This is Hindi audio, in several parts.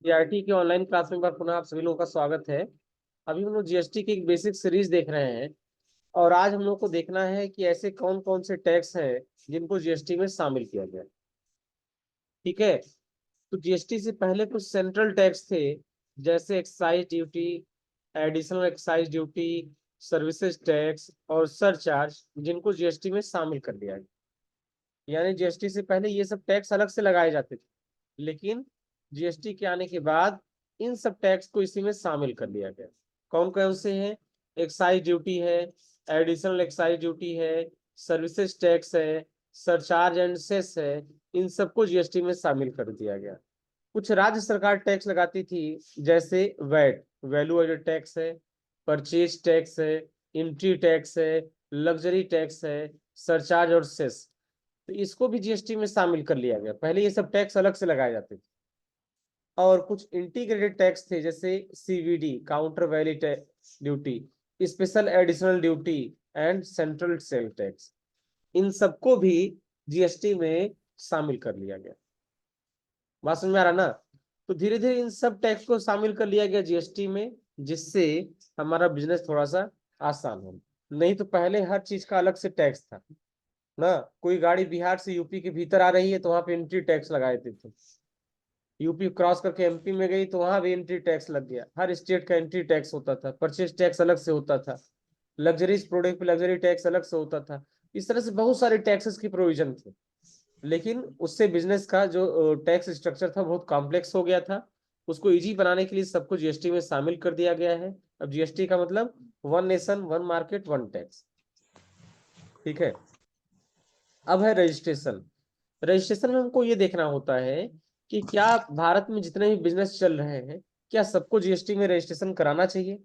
जीआरटी की ऑनलाइन क्लास में एक बार पुनः आप सभी लोगों का स्वागत है। अभी हम लोग जीएसटी की एक बेसिक सीरीज देख रहे हैं और आज हम लोग को देखना है कि ऐसे कौन कौन से टैक्स हैं जिनको जीएसटी में शामिल किया गया। ठीक है। तो जीएसटी से पहले कुछ सेंट्रल टैक्स थे, जैसे excise duty, additional excise duty, services tax और सरचार्ज, जिनको जीएसटी में शामिल कर दिया गया। यानी जीएसटी से पहले ये सब टैक्स अलग से लगाए जाते थे, लेकिन जीएसटी के आने के बाद इन सब टैक्स को इसी में शामिल कर लिया गया। कौन कौन से हैं? एक्साइज ड्यूटी है, एडिशनल एक्साइज ड्यूटी है, सर्विसेज टैक्स है, सरचार्ज एंड सेस है। इन सबको जीएसटी में शामिल कर दिया गया। कुछ राज्य सरकार टैक्स लगाती थी, जैसे वैट, वैल्यू एडेड टैक्स है, परचेज टैक्स है, एंट्री टैक्स है, लग्जरी टैक्स है, सरचार्ज और सेस। तो इसको भी जीएसटी में शामिल कर लिया गया। पहले ये सब टैक्स अलग से लगाए जाते थे। और कुछ इंटीग्रेटेड टैक्स थे, जैसे CVD, countervailing duty, special additional duty and central sale tax. इन सबको भी जीएसटी में शामिल कर लिया गया। बात समझ में आ रहा ना? तो धीरे धीरे इन सब टैक्स को शामिल कर लिया गया जीएसटी में, जिससे हमारा बिजनेस थोड़ा सा आसान हो। नहीं तो पहले हर चीज का अलग से टैक्स था ना। कोई गाड़ी बिहार से यूपी के भीतर आ रही है तो वहां पे एंट्री टैक्स लगाए थे। यूपी क्रॉस करके एमपी में गई तो वहां भी एंट्री टैक्स लग गया। हर स्टेट का एंट्री टैक्स होता था, परचेज टैक्स अलग से होता था, लग्जरीज प्रोडक्ट पे लग्जरी टैक्स अलग से होता था। इस तरह से बहुत सारे टैक्सेस की प्रोविजन थे। लेकिन उससे बिजनेस का जो टैक्स स्ट्रक्चर था बहुत कॉम्प्लेक्स हो गया था। उसको इजी बनाने के लिए सबको जीएसटी में शामिल कर दिया गया है। अब जीएसटी का मतलब one nation one market one tax. ठीक है। अब है रजिस्ट्रेशन। रजिस्ट्रेशन में हमको ये देखना होता है कि क्या भारत में जितने भी बिजनेस चल रहे हैं, क्या सबको जीएसटी में रजिस्ट्रेशन कराना चाहिए?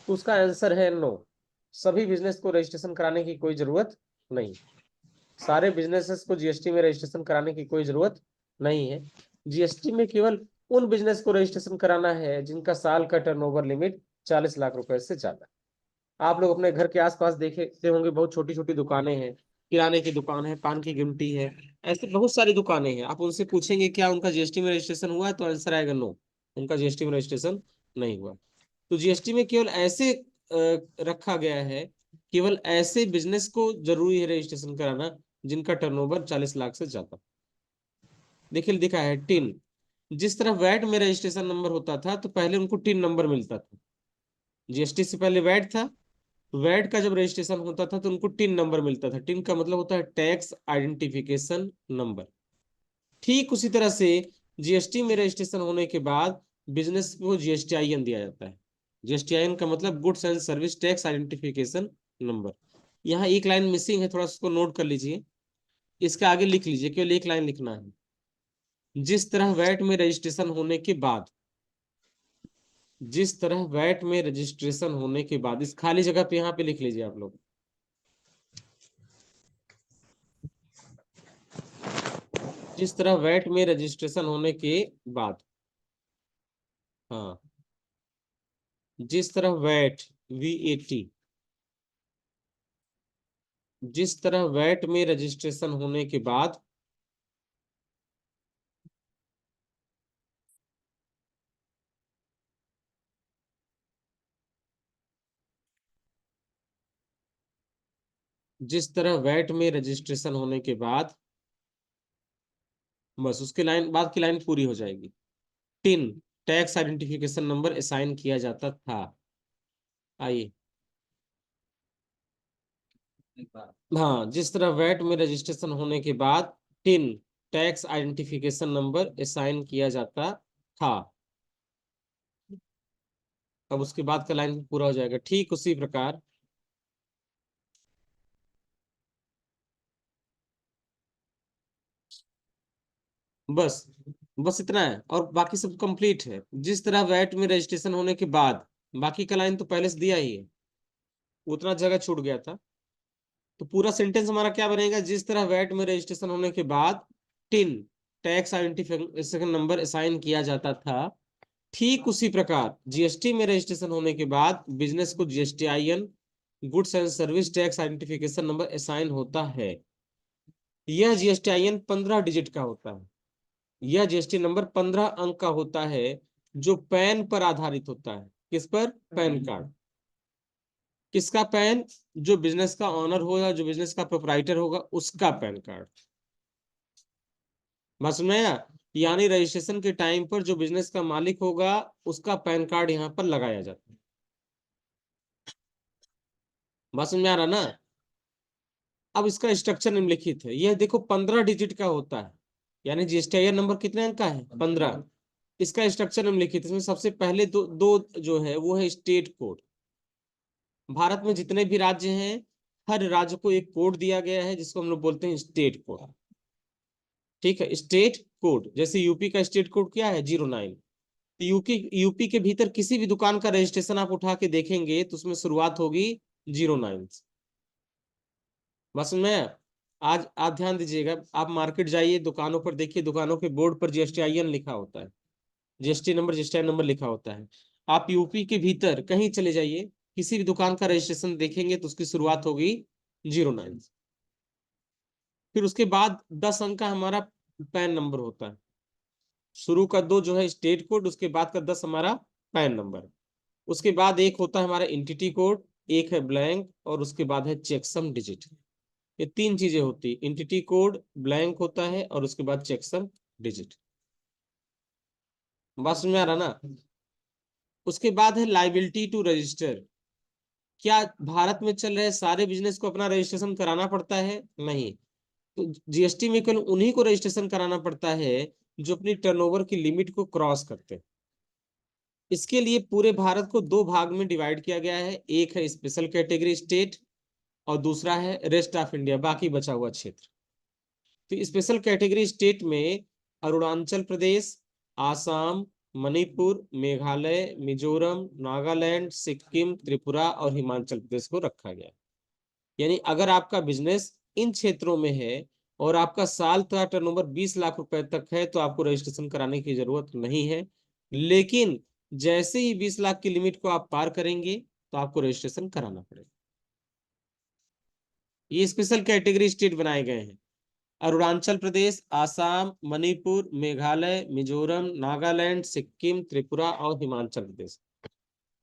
तो उसका आंसर है नो। सभी बिजनेस को रजिस्ट्रेशन कराने की कोई जरूरत नहीं। सारे बिजनेसेस को जीएसटी में रजिस्ट्रेशन कराने की कोई जरूरत नहीं है। जीएसटी में केवल उन बिजनेस को रजिस्ट्रेशन कराना है जिनका साल का टर्नओवर लिमिट 40 लाख रुपए से ज्यादा। आप लोग अपने घर के आसपास देखे होंगे, बहुत छोटी छोटी दुकानें हैं। किराने की दुकान है, पान की गिमटी है, ऐसे बहुत सारी दुकानें हैं। आप उनसे पूछेंगे क्या उनका जीएसटी में रजिस्ट्रेशन हुआ है, तो आंसर आएगा नो, उनका जीएसटी में रजिस्ट्रेशन नहीं हुआ। तो जीएसटी में केवल ऐसे रखा गया है, केवल ऐसे बिजनेस को जरूरी है रजिस्ट्रेशन कराना जिनका टर्नओवर 40 लाख से ज्यादा। देखिए लिखा है टिन। जिस तरह वैट में रजिस्ट्रेशन नंबर होता था तो पहले उनको टिन नंबर मिलता था। जीएसटी से पहले वैट था। वैट का जब रजिस्ट्रेशन होता था तो उनको टिन नंबर मिलता था। टिन का मतलब होता है टैक्स आइडेंटिफिकेशन नंबर। ठीक उसी तरह से जीएसटी में रजिस्ट्रेशन होने के बाद बिजनेस को जीएसटीआईएन दिया जाता है। जीएसटीआईएन का मतलब goods and service tax identification number. यहाँ एक लाइन मिसिंग है, थोड़ा सा उसको नोट कर लीजिए। इसके आगे लिख लीजिए, केवल एक लाइन लिखना है। जिस तरह वैट में रजिस्ट्रेशन होने के बाद, जिस तरह वैट में रजिस्ट्रेशन होने के बाद, इस खाली जगह पे यहाँ पे लिख लीजिए आप लोग। जिस तरह वैट में रजिस्ट्रेशन होने के बाद, हाँ, जिस तरह वैट, वीएटी, जिस तरह वैट में रजिस्ट्रेशन होने के बाद जिस तरह वैट में रजिस्ट्रेशन होने के बाद, बस उसके लाइन बाद की लाइन पूरी हो जाएगी। Tin tax identification number assign किया जाता था। आइए, हाँ, जिस तरह वैट में रजिस्ट्रेशन होने के बाद tin tax identification number assign किया जाता था। अब उसके बाद का लाइन पूरा हो जाएगा। ठीक उसी प्रकार, बस बस इतना है और बाकी सब कंप्लीट है। जिस तरह वैट में रजिस्ट्रेशन होने के बाद, बाकी का लाइन तो पहले से दिया ही है, उतना जगह छूट गया था। तो पूरा सेंटेंस हमारा क्या बनेगा? जिस तरह वैट में रजिस्ट्रेशन होने के बाद tin tax identification number assign किया जाता था, ठीक उसी प्रकार जीएसटी में रजिस्ट्रेशन होने के बाद बिजनेस को GSTIN, goods and service tax identification number assign होता है। यह जीएसटीआईएन 15 डिजिट का होता है। यह जीएसटी नंबर 15 अंक का होता है, जो पैन पर आधारित होता है। किस पर? Pan card. किसका पैन? जो बिजनेस का ऑनर होगा, जो बिजनेस का प्रोप्राइटर होगा, उसका पैन कार्ड। बात समझ में आया? यानी रजिस्ट्रेशन के टाइम पर जो बिजनेस का मालिक होगा, उसका पैन कार्ड यहाँ पर लगाया जाता है। बात समझ में आ रहा ना? अब इसका स्ट्रक्चर निम्नलिखित है। यह देखो 15 डिजिट का होता है, यानी जीएसटी नंबर कितने अंक का है? 15। इसका स्ट्रक्चर निम्नलिखित, इसमें सबसे पहले दो जो है वो है स्टेट कोड। भारत में जितने भी राज्य हैं, हर राज्य को एक कोड दिया गया है, जिसको हम लोग बोलते हैं स्टेट कोड। ठीक है, स्टेट कोड। जैसे यूपी का स्टेट कोड क्या है? 09। तो यूपी के भीतर किसी भी दुकान का रजिस्ट्रेशन आप उठा के देखेंगे तो उसमें शुरुआत होगी 09 से। बस में आज आप ध्यान दीजिएगा, आप मार्केट जाइए, दुकानों पर देखिए, दुकानों के बोर्ड पर जीएसटीआईएन लिखा होता है, जीएसटी नंबर लिखा होता है। आप यूपी के भीतर कहीं चले जाइए, किसी भी दुकान का रजिस्ट्रेशन देखेंगे तो उसकी शुरुआत होगी 09 से। फिर उसके बाद 10 अंक का हमारा पैन नंबर होता है। शुरू का 2 जो है स्टेट कोड, उसके बाद का 10 हमारा पैन नंबर। उसके बाद एक होता है हमारा एंटिटी कोड, एक है ब्लैंक, और उसके बाद है चेकसम डिजिट। ये 3 चीजें होती है, एंटिटी कोड, ब्लैंक होता है, और उसके बाद चेकसम डिजिट। बात समझ में आ रहा ना? उसके बाद है लाइबिलिटी टू रजिस्टर। क्या भारत में चल रहे सारे बिजनेस को अपना रजिस्ट्रेशन कराना पड़ता है? नहीं। तो जीएसटी में केवल उन्हीं को रजिस्ट्रेशन कराना पड़ता है जो अपनी टर्नओवर की लिमिट को क्रॉस करते हैं। इसके लिए पूरे भारत को 2 भाग में डिवाइड किया गया है, एक है स्पेशल कैटेगरी स्टेट और दूसरा है रेस्ट ऑफ इंडिया, बाकी बचा हुआ क्षेत्र। तो स्पेशल कैटेगरी स्टेट में अरुणाचल प्रदेश, आसाम, मणिपुर, मेघालय, मिजोरम, नागालैंड, सिक्किम, त्रिपुरा और हिमाचल प्रदेश को रखा गया। यानी अगर आपका बिजनेस इन क्षेत्रों में है और आपका साल का टर्नओवर 20 लाख रुपए तक है, तो आपको रजिस्ट्रेशन कराने की जरूरत नहीं है। लेकिन जैसे ही 20 लाख की लिमिट को आप पार करेंगे तो आपको रजिस्ट्रेशन कराना पड़ेगा। ये स्पेशल कैटेगरी स्टेट बनाए गए हैं, अरुणाचल प्रदेश, आसाम, मणिपुर, मेघालय, मिजोरम, नागालैंड, सिक्किम, त्रिपुरा और हिमाचल प्रदेश।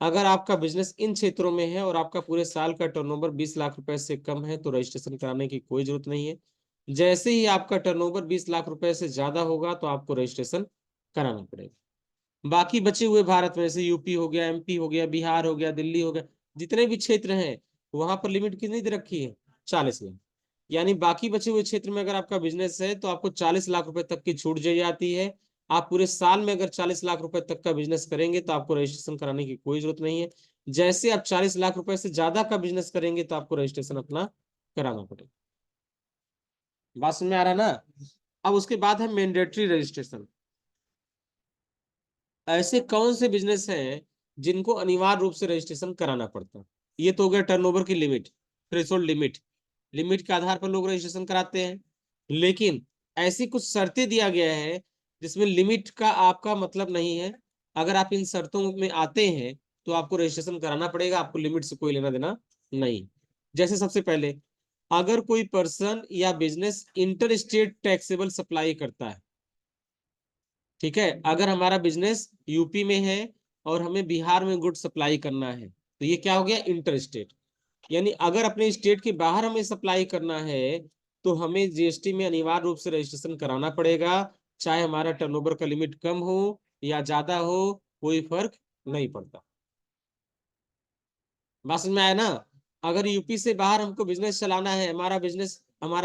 अगर आपका बिजनेस इन क्षेत्रों में है और आपका पूरे साल का टर्नओवर 20 लाख रुपए से कम है, तो रजिस्ट्रेशन कराने की कोई जरूरत नहीं है। जैसे ही आपका टर्नओवर 20 लाख रुपए से ज्यादा होगा तो आपको रजिस्ट्रेशन कराना पड़ेगा। बाकी बचे हुए भारत में, जैसे यूपी हो गया, एमपी हो गया, बिहार हो गया, दिल्ली हो गया, जितने भी क्षेत्र हैं, वहां पर लिमिट कितनी दे रखी है? 40 लाख। यानी बाकी बचे हुए क्षेत्र में अगर आपका बिजनेस है तो आपको 40 लाख रुपए तक की छूट दी जाती है। आप पूरे साल में अगर 40 लाख रुपए तक का बिजनेस करेंगे तो आपको रजिस्ट्रेशन कराने की कोई जरूरत नहीं है। जैसे आप 40 लाख रुपए से ज्यादा का बिजनेस करेंगे तो आपको रजिस्ट्रेशन अपना कराना पड़ेगा। बात समझ में आ रहा है ना? अब उसके बाद है मैंडेटरी रजिस्ट्रेशन। ऐसे कौन से बिजनेस हैं जिनको अनिवार्य रूप से रजिस्ट्रेशन कराना पड़ता है? ये तो हो गया टर्नओवर की लिमिट, थ्रेशोल्ड लिमिट। लिमिट के आधार पर लोग रजिस्ट्रेशन कराते हैं। लेकिन ऐसी कुछ शर्तें दिया गया है जिसमें लिमिट का आपका मतलब नहीं है। अगर आप इन शर्तों में आते हैं तो आपको रजिस्ट्रेशन कराना पड़ेगा, आपको लिमिट से कोई लेना देना नहीं। जैसे सबसे पहले, अगर कोई पर्सन या business inter state taxable supply करता है, ठीक है, अगर हमारा बिजनेस यूपी में है और हमें बिहार में गुड सप्लाई करना है, तो ये क्या हो गया? Inter state. यानी अगर अपने स्टेट के बाहर हमें सप्लाई करना है तो हमें जीएसटी में अनिवार्य रूप से रजिस्ट्रेशन कराना पड़ेगा, चाहे हमारा टर्नओवर का लिमिट कम हो या ज्यादा हो, कोई फर्क नहीं पड़ता। बात समझ में आया ना? अगर यूपी से बाहर हमको बिजनेस चलाना है, हमारा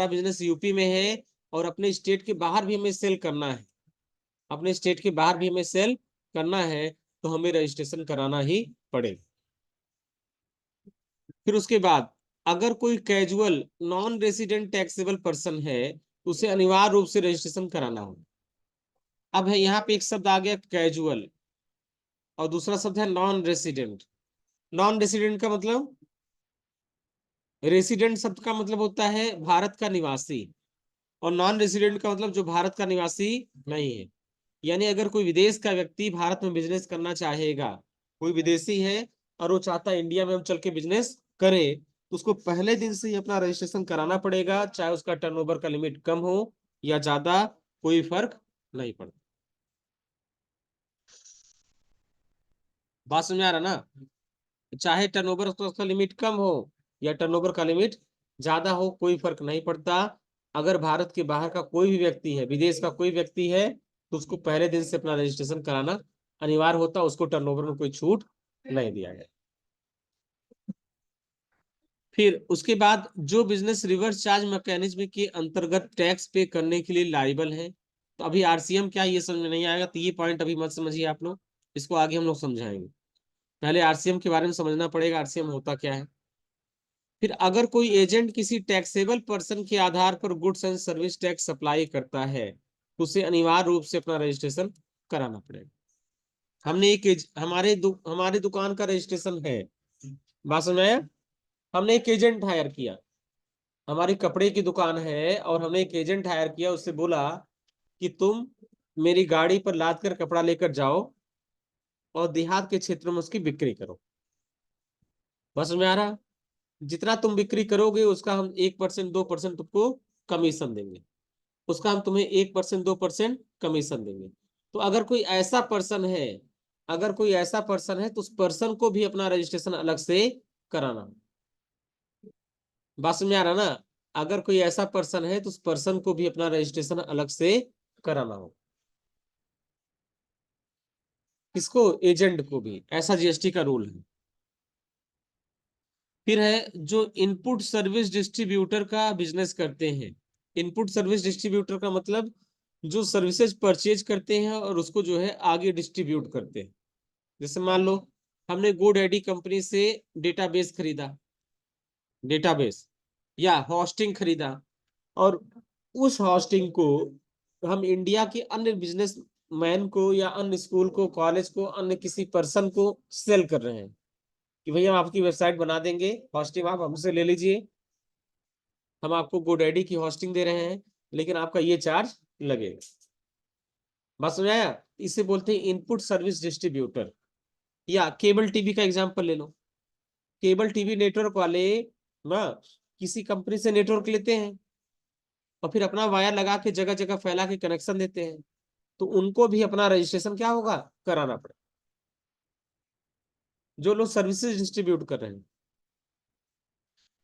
बिजनेस यूपी में है और अपने स्टेट के बाहर भी हमें सेल करना है, अपने स्टेट के बाहर भी हमें सेल करना है, तो हमें रजिस्ट्रेशन कराना ही पड़ेगा। फिर उसके बाद, अगर कोई casual non resident taxable person है तो उसे अनिवार्य रूप से रजिस्ट्रेशन कराना होगा। अब है यहाँ पे एक शब्द आ गया कैजुअल, और दूसरा शब्द है नॉन रेसिडेंट। नॉन रेसिडेंट का मतलब, रेसिडेंट शब्द का मतलब होता है भारत का निवासी, और नॉन रेसिडेंट का मतलब जो भारत का निवासी नहीं है। यानी अगर कोई विदेश का व्यक्ति भारत में बिजनेस करना चाहेगा, कोई विदेशी है और वो चाहता है इंडिया में हम चल के बिजनेस करे, तो उसको पहले दिन से ही अपना रजिस्ट्रेशन कराना पड़ेगा, चाहे उसका टर्नओवर का लिमिट कम हो या ज्यादा, कोई फर्क नहीं पड़ता। बात समझ में आ रहा ना? चाहे टर्नओवर का लिमिट कम हो या टर्नओवर का लिमिट ज्यादा हो, कोई फर्क नहीं पड़ता। अगर भारत के बाहर का कोई भी व्यक्ति है, विदेश का कोई व्यक्ति है, तो उसको पहले दिन से अपना रजिस्ट्रेशन कराना अनिवार्य होता, उसको टर्नओवर में कोई छूट नहीं दिया गया। फिर उसके बाद जो बिजनेस रिवर्स चार्ज मैकेनिज्म के अंतर्गत टैक्स पे करने के लिए लायबल है, तो अभी आरसीएम क्या, ये समझ में नहीं आएगा, तो ये पॉइंट अभी मत समझिए आप लोग, इसको आगे हम लोग समझाएंगे। पहले आरसीएम के बारे में समझना पड़ेगा, आरसीएम होता क्या है। फिर अगर कोई एजेंट किसी टैक्सेबल पर्सन के आधार पर goods and service tax supply करता है, तो उसे अनिवार्य रूप से अपना रजिस्ट्रेशन कराना पड़ेगा। हमने हमारे दुकान का रजिस्ट्रेशन है, बात समझ में आया? हमने एक एजेंट हायर किया, हमारी कपड़े की दुकान है और हमने एक एजेंट हायर किया, उससे बोला कि तुम मेरी गाड़ी पर लाद कर कपड़ा लेकर जाओ और देहात के क्षेत्रों में उसकी बिक्री करो। बस में आ रहा, जितना तुम बिक्री करोगे उसका हम 1% 2% तुमको कमीशन देंगे, उसका हम तुम्हें 1% 2% कमीशन देंगे। तो अगर कोई ऐसा पर्सन है, अगर कोई ऐसा पर्सन है, तो उस पर्सन को भी अपना रजिस्ट्रेशन अलग से कराना। बात में आ रहा ना? अगर कोई ऐसा पर्सन है तो उस पर्सन को भी अपना रजिस्ट्रेशन अलग से कराना हो। किसको? एजेंट को भी, ऐसा जीएसटी का रूल है। फिर है जो इनपुट सर्विस डिस्ट्रीब्यूटर का बिजनेस करते हैं। इनपुट सर्विस डिस्ट्रीब्यूटर का मतलब जो सर्विसेज परचेज करते हैं और उसको जो है आगे डिस्ट्रीब्यूट करते हैं। जैसे मान लो हमने GoDaddy कंपनी से डेटाबेस खरीदा, डेटाबेस या होस्टिंग खरीदा, और उस होस्टिंग को हम इंडिया के अन्य बिजनेस मैन को या अन्य स्कूल को, कॉलेज को, अन्य किसी पर्सन को सेल कर रहे हैं कि भैया हम आपकी वेबसाइट बना देंगे, होस्टिंग आप हमसे ले लीजिए, हम आपको GoDaddy की होस्टिंग दे रहे हैं, लेकिन आपका ये चार्ज लगेगा। बात समझ आया? इसे बोलते हैं इनपुट सर्विस डिस्ट्रीब्यूटर। या केबल टीवी का एग्जांपल ले लो, केबल टीवी नेटवर्क वाले ना किसी कंपनी से नेटवर्क लेते हैं और फिर अपना वायर लगा के जगह जगह फैला के कनेक्शन देते हैं, तो उनको भी अपना रजिस्ट्रेशन क्या होगा? कराना पड़ेगा। जो लोग सर्विसेज डिस्ट्रीब्यूट कर रहे हैं,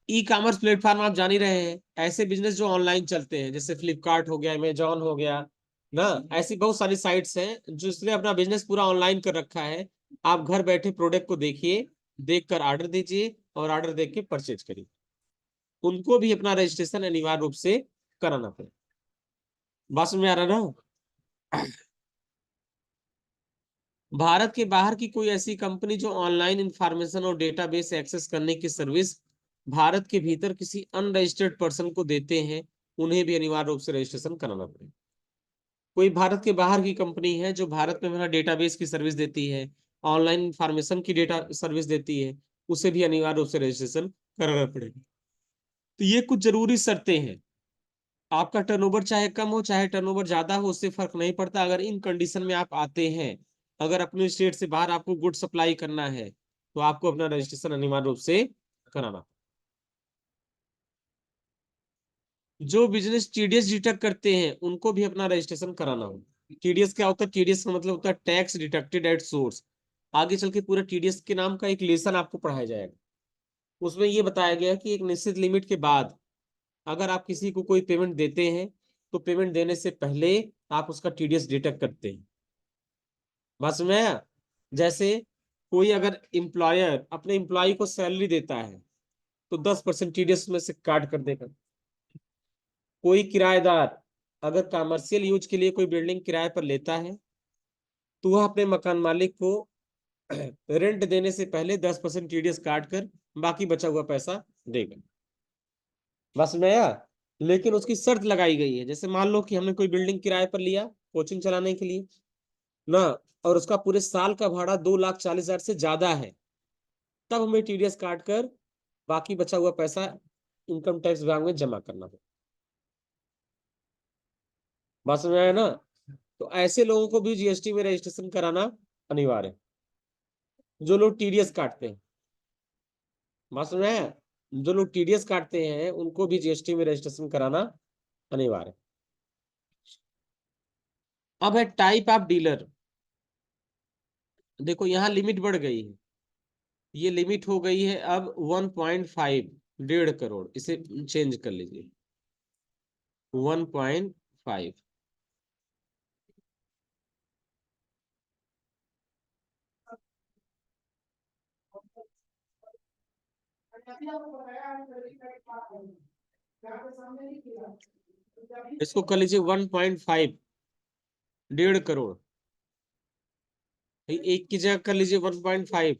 ई कॉमर्स प्लेटफॉर्म आप जान ही रहे हैं, ऐसे बिजनेस जो ऑनलाइन चलते हैं, जैसे फ्लिपकार्ट हो गया, अमेजॉन हो गया ना, ऐसी बहुत सारी साइट्स हैं जो इसलिए अपना बिजनेस पूरा ऑनलाइन कर रखा है। आप घर बैठे प्रोडक्ट को देखिए, देखकर ऑर्डर दीजिए और ऑर्डर देख के परचेज करिए, उनको भी अपना रजिस्ट्रेशन अनिवार्य रूप से कराना पड़ेगा। बात में आ रहा ना? भारत के बाहर की कोई ऐसी कंपनी जो ऑनलाइन इंफॉर्मेशन और डेटाबेस एक्सेस करने की सर्विस भारत के भीतर किसी अनरजिस्टर्ड पर्सन को देते हैं, उन्हें भी अनिवार्य रूप से रजिस्ट्रेशन कराना पड़ेगा। कोई भारत के बाहर की कंपनी है जो भारत में मेरा डेटाबेस की सर्विस देती है, ऑनलाइन इंफॉर्मेशन की डेटा सर्विस देती है, उसे भी अनिवार्य रूप से रजिस्ट्रेशन कराना पड़ेगा। तो ये कुछ जरूरी शर्तें हैं। आपका टर्नओवर चाहे कम हो चाहे टर्नओवर ज्यादा हो, उससे फर्क नहीं पड़ता। अगर इन कंडीशन में आप आते हैं, अगर अपने स्टेट से बाहर आपको गुड सप्लाई करना है, तो आपको अपना रजिस्ट्रेशन अनिवार्य रूप से कराना। जो बिजनेस टीडीएस डिडक्ट करते हैं, उनको भी अपना रजिस्ट्रेशन कराना हो। टीडीएस क्या होता है? टीडीएस का मतलब होता है टैक्स डिडक्टेड एट सोर्स। आगे चल के पूरा टीडीएस के नाम का एक लेसन आपको पढ़ाया जाएगा, उसमें ये बताया गया है कि एक निश्चित लिमिट के बाद अगर आप किसी को कोई पेमेंट देते हैं, तो पेमेंट देने से पहले आप उसका टीडीएस डिडक्ट करते हैं। बात समझ में आया? जैसे कोई अगर एम्प्लॉयर अपने एम्प्लॉय को सैलरी देता है, तो 10% टीडीएस में से काट कर देगा। कोई किराएदार अगर कमर्शियल यूज के लिए कोई बिल्डिंग किराए पर लेता है, तो वह अपने मकान मालिक को रेंट देने से पहले 10% टीडीएस काट कर बाकी बचा हुआ पैसा देगा। बस में आया? लेकिन उसकी शर्त लगाई गई है, जैसे मान लो कि हमने कोई बिल्डिंग किराए पर लिया कोचिंग चलाने के लिए ना, और उसका पूरे साल का भाड़ा 2,40,000 से ज्यादा है, तब हमें टीडीएस काट कर बाकी बचा हुआ पैसा इनकम टैक्स विभाग में जमा करना है। बात समझ में आया ना? तो ऐसे लोगों को भी जीएसटी में रजिस्ट्रेशन कराना अनिवार्य है, जो लोग टीडीएस काटते हैं। बात समझ में आया? जो लोग टीडीएस काटते हैं उनको भी जीएसटी में रजिस्ट्रेशन कराना अनिवार्य है। अब है टाइप ऑफ डीलर। देखो यहाँ लिमिट बढ़ गई है, ये लिमिट हो गई है अब 1.5, 1.5 करोड़, इसे चेंज कर लीजिए 1.5। इसको कर लीजिए 1.5, 1.5 करोड़। एक की जगह कर लीजिए 1.5।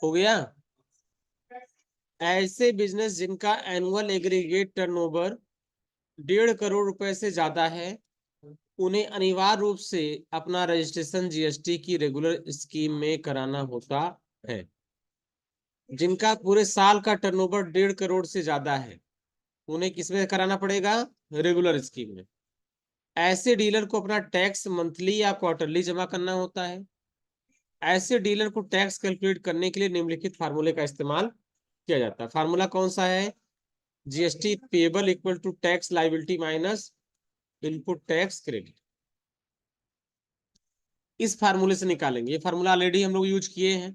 हो गया। ऐसे बिजनेस जिनका एनुअल एग्रीगेट टर्नओवर 1.5 करोड़ रुपए से ज्यादा है, उन्हें अनिवार्य रूप से अपना रजिस्ट्रेशन जीएसटी की रेगुलर स्कीम में कराना होता है। जिनका पूरे साल का टर्नओवर 1.5 करोड़ से ज्यादा है, उन्हें किसमें कराना पड़ेगा? रेगुलर स्कीम में। ऐसे डीलर को अपना टैक्स मंथली या क्वार्टरली जमा करना होता है। ऐसे डीलर को टैक्स कैलकुलेट करने के लिए निम्नलिखित फार्मूले का इस्तेमाल किया जाता है। फार्मूला कौन सा है? GST payable equal to tax liability minus input tax credit. इस फार्मूले से निकालेंगे। ये फार्मूला ऑलरेडी हम लोग यूज किए हैं,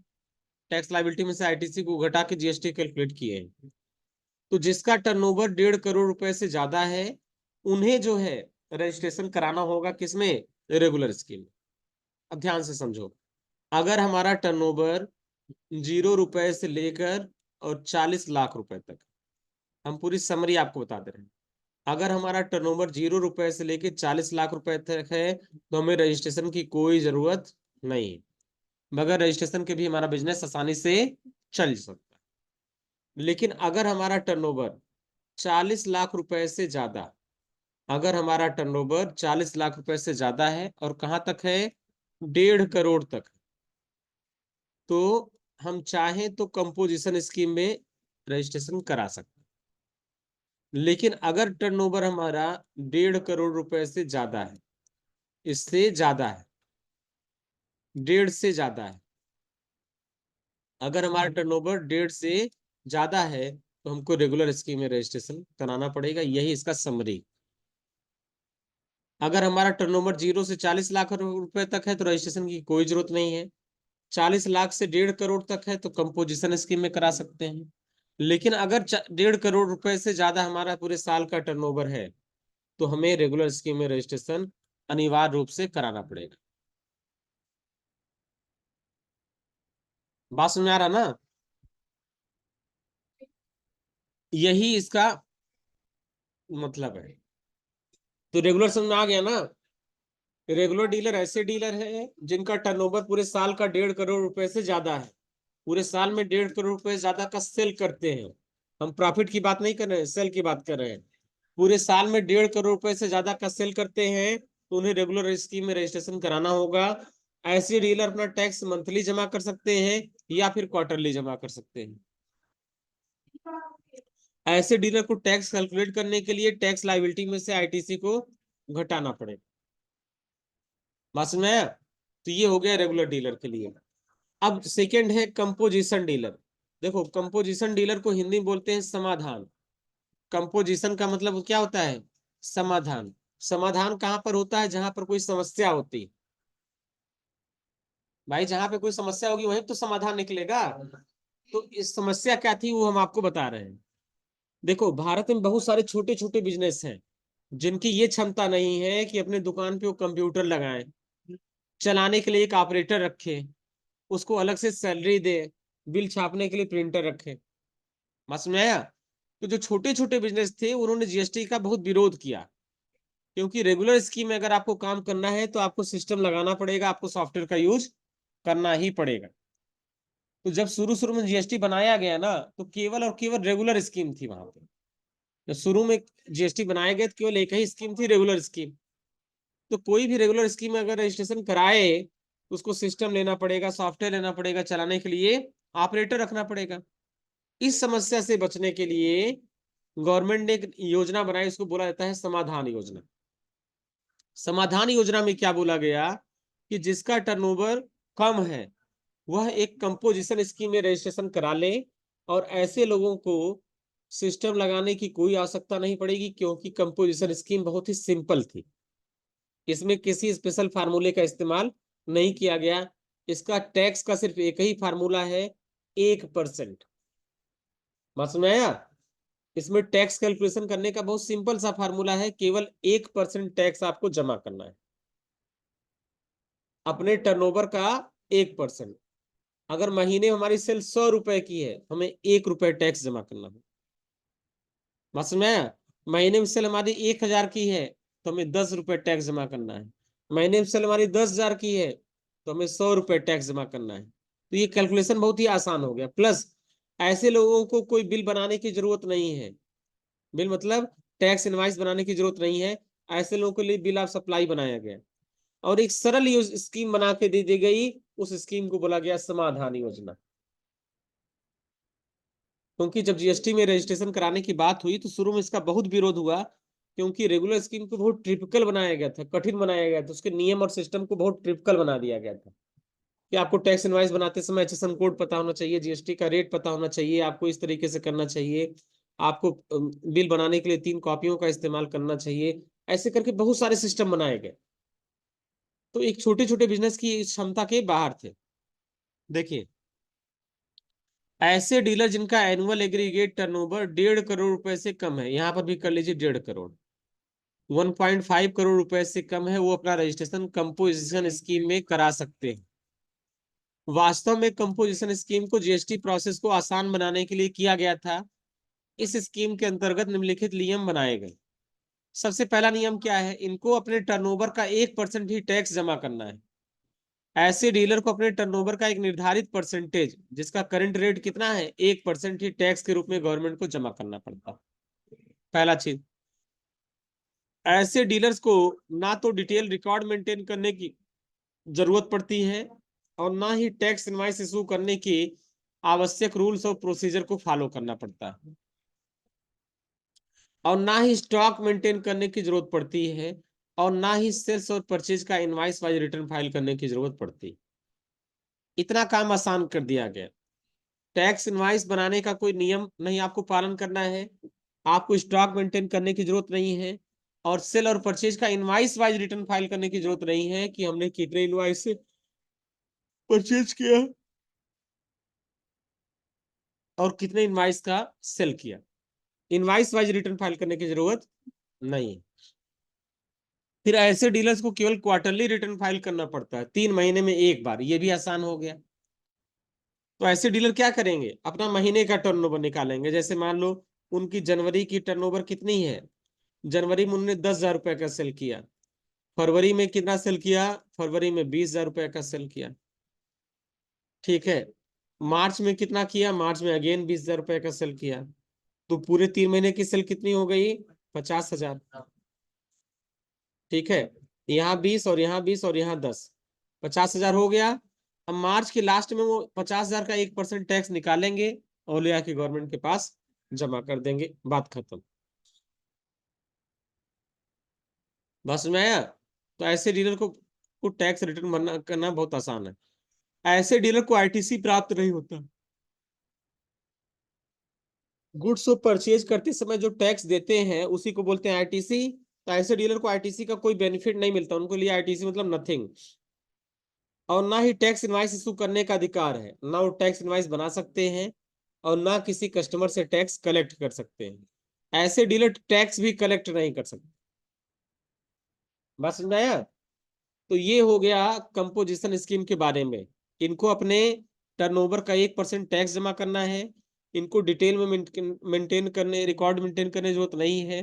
टैक्स लाइबिलिटी में से आईटीसी को घटा के जीएसटी कैलकुलेट किए हैं। तो जिसका टर्नओवर 1.5 करोड़ रुपए से ज्यादा है, उन्हें जो है रजिस्ट्रेशन कराना होगा किसमें? Regular scheme. अब ध्यान से समझो, अगर हमारा टर्नओवर 0 रुपए से लेकर और 40 लाख रुपए तक, हम पूरी समरी आपको बता दे रहे हैं। अगर हमारा टर्नओवर 0 रुपए से लेकर 40 लाख रुपए तक है, तो हमें रजिस्ट्रेशन की कोई जरूरत नहीं है। बगैर रजिस्ट्रेशन के भी हमारा बिजनेस आसानी से चल सकता है। लेकिन अगर हमारा टर्नओवर 40 लाख रुपए से ज्यादा, अगर हमारा टर्नओवर 40 लाख रुपए से ज्यादा है और कहां तक है? 1.5 करोड़ तक, तो हम चाहें तो कंपोजिशन स्कीम में रजिस्ट्रेशन करा सकते हैं। लेकिन अगर टर्नओवर हमारा 1.5 करोड़ रुपए से ज्यादा है, इससे ज्यादा है, 1.5 से ज्यादा है, अगर हमारा टर्नओवर 1.5 से ज्यादा है, तो हमको रेगुलर स्कीम में रजिस्ट्रेशन कराना पड़ेगा। यही इसका समरी। अगर हमारा टर्नओवर 0 से 40 लाख रुपए तक है, तो रजिस्ट्रेशन की कोई जरूरत नहीं है। 40 लाख से 1.5 करोड़ तक है, तो कंपोजिशन स्कीम में करा सकते हैं। लेकिन अगर 1.5 करोड़ रुपए से ज्यादा हमारा पूरे साल का टर्नओवर है, तो हमें रेगुलर स्कीम में रजिस्ट्रेशन अनिवार्य रूप से कराना पड़ेगा। बात समझ में आ रहा ना? यही इसका मतलब है। तो रेगुलर समझ में आ गया ना? रेगुलर डीलर ऐसे डीलर है जिनका टर्नओवर पूरे साल का 1.5 करोड़ रुपए से ज्यादा है, पूरे साल में 1.5 करोड़ रुपए ज्यादा का सेल करते हैं। हम प्रॉफिट की बात नहीं कर रहे हैं, सेल की बात कर रहे हैं। पूरे साल में 1.5 करोड़ रुपए से ज्यादा का सेल करते हैं, तो उन्हें रेगुलर स्कीम में रजिस्ट्रेशन कराना होगा। ऐसे डीलर अपना टैक्स मंथली जमा कर सकते हैं या फिर क्वार्टरली जमा कर सकते हैं। ऐसे डीलर को टैक्स कैलकुलेट करने के लिए टैक्स लायबिलिटी में से आईटीसी को घटाना पड़ेगा। बात समझ में आया? तो ये हो गया रेगुलर डीलर के लिए। अब सेकेंड है कंपोजिशन डीलर। देखो, कंपोजिशन डीलर को हिंदी में बोलते हैं समाधान। कंपोजिशन का मतलब क्या होता है? समाधान। समाधान कहां पर होता है? जहां पर कोई समस्या होती है। भाई, जहां पे कोई समस्या होगी वहीं तो समाधान निकलेगा। तो इस समस्या क्या थी वो हम आपको बता रहे हैं। देखो, भारत में बहुत सारे छोटे छोटे बिजनेस हैं जिनकी ये क्षमता नहीं है कि अपने दुकान पे वो कंप्यूटर लगाएं, चलाने के लिए एक ऑपरेटर रखे, उसको अलग से सैलरी दे, बिल छापने के लिए प्रिंटर रखे। समझ में आया? तो जो छोटे छोटे बिजनेस थे, उन्होंने जीएसटी का बहुत विरोध किया, क्योंकि रेगुलर स्कीम में अगर आपको काम करना है तो आपको सिस्टम लगाना पड़ेगा, आपको सॉफ्टवेयर का यूज करना ही पड़ेगा। तो जब शुरू शुरू में जीएसटी बनाया गया ना, तो केवल और केवल रेगुलर स्कीम थी वहां पे। जब शुरू में जीएसटी बनाया गया तो केवल एक ही स्कीम थी, रेगुलर स्कीम। तो कोई भी रेगुलर स्कीम में अगर रजिस्ट्रेशन कराए, तो उसको सिस्टम लेना पड़ेगा, सॉफ्टवेयर लेना पड़ेगा, चलाने के लिए ऑपरेटर रखना पड़ेगा। इस समस्या से बचने के लिए गवर्नमेंट ने एक योजना बनाई, उसको बोला जाता है समाधान योजना। समाधान योजना में क्या बोला गया कि जिसका टर्नओवर कम है वह एक कंपोजिशन स्कीम में रजिस्ट्रेशन करा ले, और ऐसे लोगों को सिस्टम लगाने की कोई आवश्यकता नहीं पड़ेगी, क्योंकि कंपोजिशन स्कीम बहुत ही सिंपल थी। इसमें किसी स्पेशल फार्मूले का इस्तेमाल नहीं किया गया। इसका टैक्स का सिर्फ एक ही फार्मूला है, 1%। बात समझ में आया? इसमें टैक्स कैलकुलेशन करने का बहुत सिंपल सा फार्मूला है, केवल 1% टैक्स आपको जमा करना है अपने टर्नओवर का 1%। अगर महीने हमारी सेल 100 रुपए की है तो हमें 1 रुपए टैक्स जमा करना है। बात समझ में आया? महीने में सेल हमारी 1000 की है तो हमें 10 रुपए टैक्स जमा करना है। महीने में सेल हमारी 10,000 की है तो हमें 100 रुपए टैक्स जमा करना है। तो ये कैलकुलेशन बहुत ही आसान हो गया। प्लस ऐसे लोगों को कोई बिल बनाने की जरूरत नहीं है। बिल मतलब टैक्स इनवाइस बनाने की जरूरत नहीं है। ऐसे लोगों के लिए बिल ऑफ सप्लाई बनाया गया और एक सरल स्कीम बना के दे दी गई। उस स्कीम को बोला गया समाधान योजना। क्योंकि जब जीएसटी में रजिस्ट्रेशन कराने की बात हुई तो शुरू में इसका बहुत विरोध हुआ, क्योंकि रेगुलर स्कीम को बहुत ट्रिपिकल बनाया गया था, कठिन बनाया गया था। उसके नियम और सिस्टम को बहुत ट्रिपिकल बना दिया गया था कि आपको टैक्स इनवाइस बनाते समय एचएसएन कोड पता होना चाहिए, जीएसटी का रेट पता होना चाहिए, आपको इस तरीके से करना चाहिए, आपको बिल बनाने के लिए 3 कॉपियों का इस्तेमाल करना चाहिए। ऐसे करके बहुत सारे सिस्टम बनाए गए, तो एक छोटे छोटे बिजनेस की क्षमता के बाहर थे। देखिए, ऐसे डीलर जिनका एनुअल एग्रीगेट टर्नओवर 1.5 करोड़ रुपए से कम है, यहां पर भी कर लीजिए 1.5 करोड़, 1.5 करोड़ रुपए से कम है, वो अपना रजिस्ट्रेशन कंपोजिशन स्कीम में करा सकते हैं। वास्तव में कंपोजिशन स्कीम को जीएसटी प्रोसेस को आसान बनाने के लिए किया गया था। इस स्कीम के अंतर्गत निम्नलिखित नियम बनाए गए। सबसे पहला नियम क्या है? इनको अपने टर्नओवर का 1% ही टैक्स जमा करना है। ऐसे डीलर को अपने टर्नओवर का एक निर्धारित परसेंटेज, जिसका करंट रेट कितना है 1% ही टैक्स के रूप में गवर्नमेंट को जमा करना पड़ता। पहला चीज, ऐसे डीलर्स को ना तो डिटेल रिकॉर्ड मेंटेन करने की जरूरत पड़ती है और ना ही टैक्स इनवाइस इशू करने की आवश्यक रूल्स और प्रोसीजर को फॉलो करना पड़ता है, और ना ही स्टॉक मेंटेन करने की जरूरत पड़ती है, और ना ही सेल्स और परचेज का इनवाइस वाइज रिटर्न फाइल करने की जरूरत पड़ती है। इतना काम आसान कर दिया गया। टैक्स इनवाइस बनाने का कोई नियम नहीं आपको पालन करना है, आपको स्टॉक मेंटेन करने की जरूरत नहीं है, और सेल और परचेज का इनवाइस वाइज रिटर्न फाइल करने की जरूरत नहीं है कि हमने कितने इनवाइस से परचेज किया और कितने इनवाइस का सेल किया। इनवाइस वाइज रिटर्न फाइल करने की जरूरत नहीं है। फिर ऐसे डीलर्स को केवल क्वार्टरली रिटर्न फाइल करना पड़ता है, 3 महीने में एक बार, ये भी आसान हो गया। तो ऐसे डीलर क्या करेंगे? अपना महीने का टर्नओवर निकालेंगे। जैसे मान लो उनकी जनवरी की टर्नओवर कितनी है, जनवरी में उन्होंने 10,000 रुपए का सेल किया, फरवरी में कितना सेल किया, फरवरी में 20,000 रुपए का सेल किया, ठीक है। मार्च में कितना किया, मार्च में अगेन 20,000 रुपए का सेल किया। तो पूरे 3 महीने की सेल कितनी हो गई? 50,000, ठीक है। यहाँ 20 और यहाँ 20 और यहाँ 10, 50,000 हो गया। अब मार्च के लास्ट में वो 50,000 का 1% टैक्स निकालेंगे और ले आके गवर्नमेंट के पास जमा कर देंगे, बात खत्म। बस में आया? तो ऐसे डीलर को टैक्स रिटर्न भरना करना बहुत आसान है। ऐसे डीलर को आईटीसी प्राप्त नहीं होता। गुड्स को परचेज करते समय जो टैक्स देते हैं उसी को बोलते हैं आईटीसी। तो ऐसे डीलर को आईटीसी का कोई बेनिफिट नहीं मिलता, उनको लिए आईटीसी मतलब नथिंग। और ना ही टैक्स इनवाइस इशू करने का अधिकार है, ना वो टैक्स इनवाइस बना सकते हैं और ना किसी कस्टमर से टैक्स कलेक्ट कर सकते हैं। ऐसे डीलर टैक्स भी कलेक्ट नहीं कर सकते। बस समझ में आया? तो ये हो गया कंपोजिशन स्कीम के बारे में। इनको अपने टर्नओवर का 1% टैक्स जमा करना है। इनको डिटेल में मेंटेन करने, रिकॉर्ड मेंटेन करने की जरूरत नहीं है।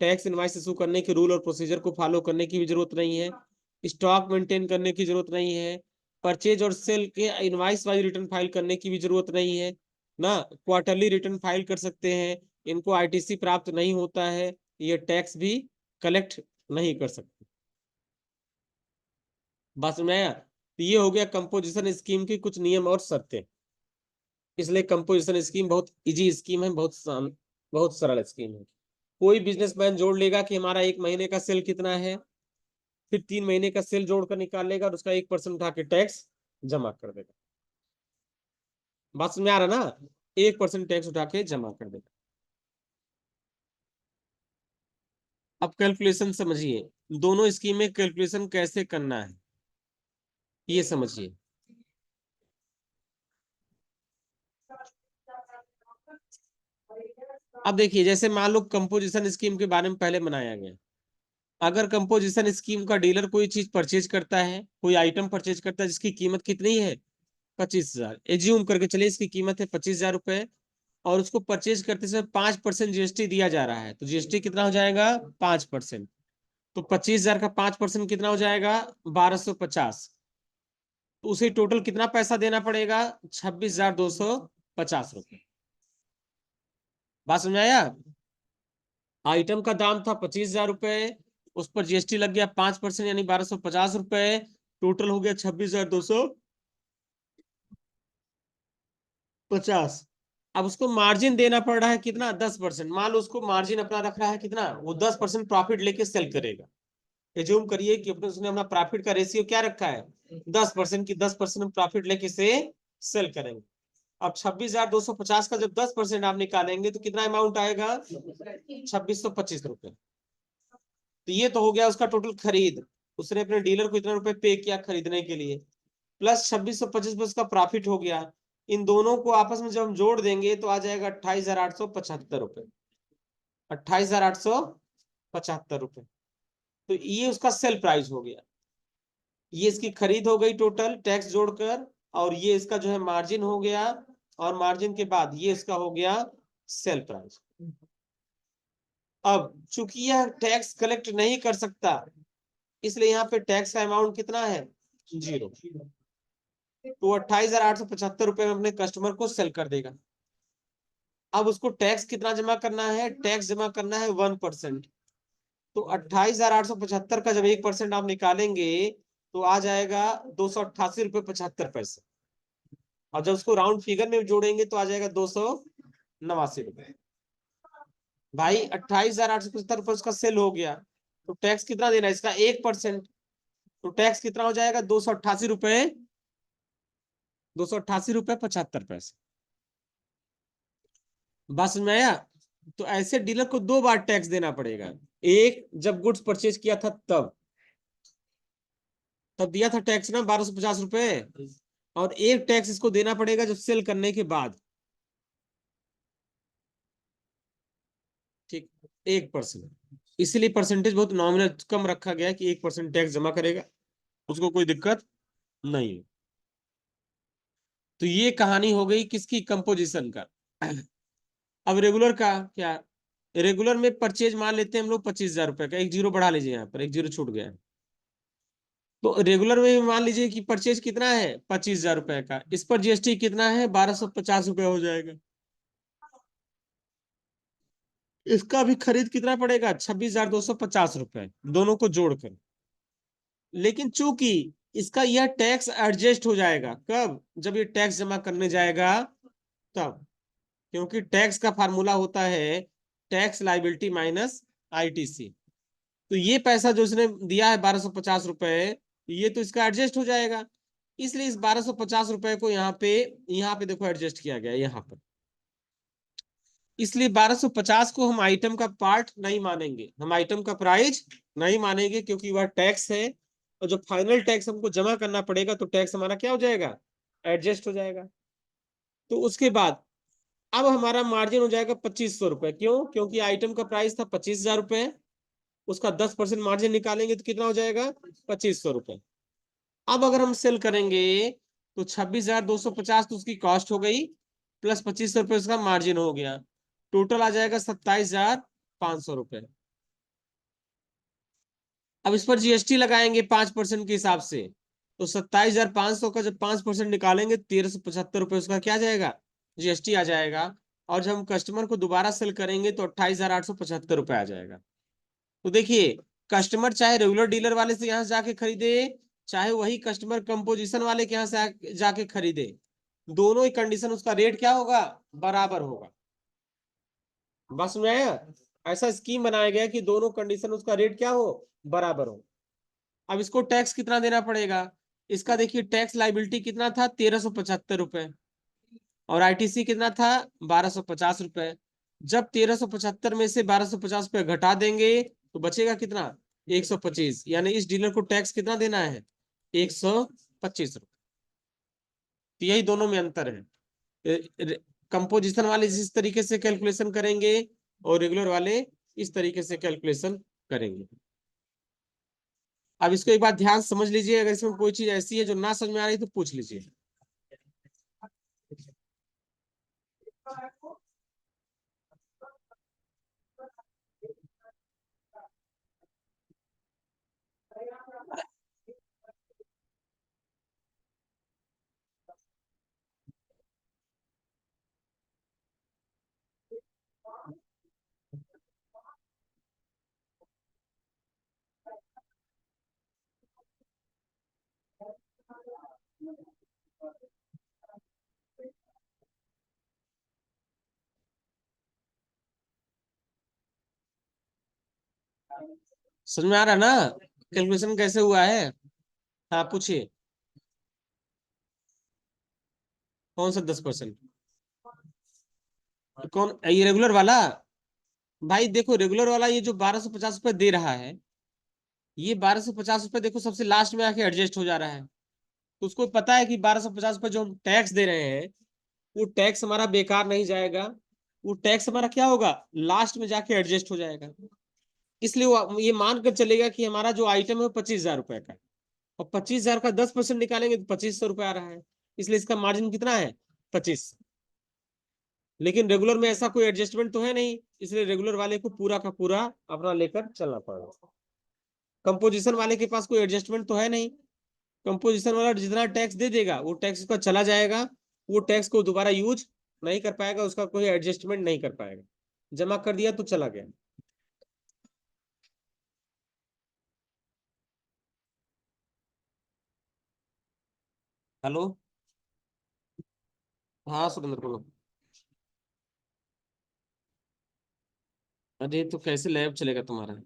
टैक्स इनवाइस इशू करने के रूल और प्रोसीजर को फॉलो करने की भी जरूरत नहीं है। स्टॉक मेंटेन करने की जरूरत नहीं है। परचेज और सेल के इनवाइस वाइज रिटर्न फाइल करने की भी जरूरत नहीं है ना। क्वार्टरली रिटर्न फाइल कर सकते हैं। इनको आईटीसी प्राप्त नहीं होता है, ये टैक्स भी कलेक्ट नहीं कर सकते। बस में आया? तो ये हो गया कंपोजिशन स्कीम की कुछ नियम और शर्तें। इसलिए कंपोजिशन स्कीम बहुत इजी स्कीम है, बहुत सरल स्कीम है। कोई बिजनेसमैन जोड़ लेगा कि हमारा 1 महीने का सेल कितना है, फिर 3 महीने का सेल जोड़कर निकाल लेगा और उसका 1% उठा के टैक्स जमा कर देगा। बात समझ में आ रहा ना? 1% टैक्स उठा के जमा कर देगा। अब कैलकुलेशन समझिए, दोनों स्कीम में कैलकुलेशन कैसे करना है ये समझिए। अब देखिए, जैसे मान लो कंपोजिशन स्कीम के बारे में पहले बनाया गया। अगर कंपोजिशन स्कीम का डीलर कोई चीज परचेज करता है, कोई आइटम परचेज करता है जिसकी कीमत कितनी है, 25,000, एज्यूम करके चले इसकी कीमत है 25,000 रुपए, और उसको परचेज करते समय 5% जीएसटी दिया जा रहा है, तो जीएसटी कितना हो जाएगा? 5%। तो 25,000 का 5% कितना हो जाएगा? 1,250। तो उसे टोटल कितना पैसा देना पड़ेगा? 26,250 रुपये। बात समझ आया? आइटम का दाम था 25,000 रुपए, उस पर जीएसटी लग गया 5%, यानी 1,250 रुपए, टोटल हो गया 26,250। अब उसको मार्जिन देना पड़ रहा है कितना? 10%। मान लो उसको मार्जिन अपना रख रहा है कितना, वो 10% प्रॉफिट लेके सेल करेगा। एज्यूम करिए कि अपने उसने अपना प्रॉफिट का रेशियो क्या रखा है? 10% की 10% प्रॉफिट लेके से सेल करेंगे। अब 26,250 का जब 10% आप निकालेंगे तो कितना अमाउंट आएगा? 2,625 रुपए। तो ये तो हो गया उसका टोटल खरीद। उसने अपने डीलर को इतना रुपए पे किया खरीदने के लिए, प्लस 2,625 में उसका प्रॉफिट हो गया। इन दोनों को आपस में जब हम जोड़ देंगे तो आ जाएगा 28,875 रुपए। 28,875 रुपए। तो ये उसका सेल प्राइस हो गया। ये इसकी खरीद हो गई टोटल टैक्स जोड़कर, और ये इसका जो है मार्जिन हो गया, और मार्जिन के बाद ये इसका हो गया सेल प्राइस। अब चूंकि यह टैक्स कलेक्ट नहीं कर सकता, इसलिए यहाँ पे टैक्स का अमाउंट कितना है? 0। तो 28,875 रुपए में अपने कस्टमर को सेल कर देगा। अब उसको टैक्स कितना जमा करना है? टैक्स जमा करना है 1%। तो 28,875 का जब 1% आप निकालेंगे तो आ जाएगा 288 रुपये 75 पैसे। और जब उसको राउंड फिगर में जोड़ेंगे तो आ जाएगा 289 रुपए। भाई 28,875 उसका सेल हो गया, तो टैक्स कितना देना है इसका? 1%। तो टैक्स कितना हो जाएगा? 288 रुपए 75 पैसे। बात समझ में आया? तो ऐसे डीलर को 2 बार टैक्स देना पड़ेगा। एक, जब गुड्स परचेज किया था तब दिया था टैक्स ना 1,250 रुपए, और एक टैक्स इसको देना पड़ेगा जब सेल करने के बाद। ठीक, 1%। इसीलिए परसेंटेज बहुत नॉमिनल कम रखा गया कि 1% टैक्स जमा करेगा, उसको कोई दिक्कत नहीं है। तो ये कहानी हो गई किसकी? कंपोजिशन का। अब रेगुलर का क्या? रेगुलर में परचेज मान लेते हैं हम लोग 25,000 रुपए का, एक जीरो बढ़ा लीजिए, यहाँ पर एक जीरो छूट गया है। तो रेगुलर में मान लीजिए कि परचेज कितना है? 25,000 रुपए का, इस पर जीएसटी कितना है? 1,250 रुपए हो जाएगा। इसका भी खरीद कितना पड़ेगा? 26,250 रुपए, दोनों को जोड़कर। लेकिन चूंकि इसका यह टैक्स एडजस्ट हो जाएगा, कब? जब ये टैक्स जमा करने जाएगा तब। क्योंकि टैक्स का फार्मूला होता है टैक्स लाइबिलिटी माइनस आईटीसी। तो ये पैसा जो इसने दिया है 1,250 रुपए, ये तो इसका एडजस्ट हो जाएगा। इसलिए इस 1,250 रुपए को यहाँ पे देखो एडजस्ट किया गया यहाँ पर। इसलिए 1,250 को हम आइटम का पार्ट नहीं मानेंगे, हम आइटम का प्राइस नहीं मानेंगे, क्योंकि वह टैक्स है। और जो फाइनल टैक्स हमको जमा करना पड़ेगा तो टैक्स हमारा क्या हो जाएगा? एडजस्ट हो जाएगा। तो उसके बाद अब हमारा मार्जिन हो जाएगा 2,500 रुपए। क्यों? क्योंकि आइटम का प्राइस था 25,000 रुपए, उसका 10% मार्जिन निकालेंगे तो कितना हो जाएगा? 2,500 रुपए। अब अगर हम सेल करेंगे तो 26,250 तो उसकी कॉस्ट हो गई, प्लस 2,500 रुपये उसका मार्जिन हो गया, टोटल आ जाएगा 27,500 रुपये। अब इस पर जीएसटी लगाएंगे 5% के हिसाब से, तो 27,500 का जब 5% निकालेंगे 1,375 रुपये उसका क्या जाएगा? जीएसटी आ जाएगा। और जब हम कस्टमर को दोबारा सेल करेंगे तो 28,875 रुपये आ जाएगा। तो देखिए, कस्टमर चाहे रेगुलर डीलर वाले से यहां से जाके खरीदे, चाहे वही कस्टमर कंपोजिशन वाले के यहाँ से जाके खरीदे, दोनों ही कंडीशन उसका रेट क्या होगा? बराबर होगा। बस में ऐसा स्कीम बनाया गया कि दोनों कंडीशन उसका रेट क्या हो? बराबर हो। अब इसको टैक्स कितना देना पड़ेगा? इसका देखिए टैक्स लाइबिलिटी कितना था, 1375 रुपए, और आईटीसी कितना था, 1250 रुपए। जब 1375 में से 1250 रुपए घटा देंगे तो बचेगा कितना, 125, यानी इस डीलर को टैक्स कितना देना है, 125 रुपए। तो यही दोनों में अंतर है। कंपोजिशन वाले जिस तरीके से कैलकुलेशन करेंगे और रेगुलर वाले इस तरीके से कैलकुलेशन करेंगे। अब इसको एक बार ध्यान समझ लीजिए, अगर इसमें कोई चीज ऐसी है जो ना समझ में आ रही तो पूछ लीजिए। समझ में आ रहा है ना कैलकुलेशन कैसे हुआ है? हाँ पूछिए। कौन सा 10%? कौन, ये रेगुलर वाला? भाई देखो रेगुलर वाला ये जो 1250 रुपये दे रहा है, ये 1250 रुपये देखो सबसे लास्ट में आके एडजस्ट हो जा रहा है। तो उसको पता है कि 1250 रुपये जो हम टैक्स दे रहे हैं, वो टैक्स हमारा बेकार नहीं जाएगा, वो टैक्स हमारा क्या होगा, लास्ट में जाके एडजस्ट हो जाएगा। इसलिए वो ये मान कर चलेगा कि हमारा जो आइटम है वो 25,000 रुपए का है, और 25,000 का 10% निकालेंगे तो 2500 रुपये आ रहा है। इसलिए इसका मार्जिन कितना है, 25। लेकिन रेगुलर में ऐसा कोई एडजस्टमेंट तो है नहीं, इसलिए रेगुलर वाले को पूरा का पूरा अपना लेकर चलना पड़ेगा। कंपोजिशन वाले के पास कोई एडजस्टमेंट तो है नहीं, कंपोजिशन वाला जितना टैक्स दे देगा वो टैक्स उसका चला जाएगा, वो टैक्स को दोबारा यूज नहीं कर पाएगा, उसका कोई एडजस्टमेंट नहीं कर पाएगा, जमा कर दिया तो चला गया। हेलो। हाँ सुरेंद्र बोलो। अरे तो कैसे लैब चलेगा तुम्हारा?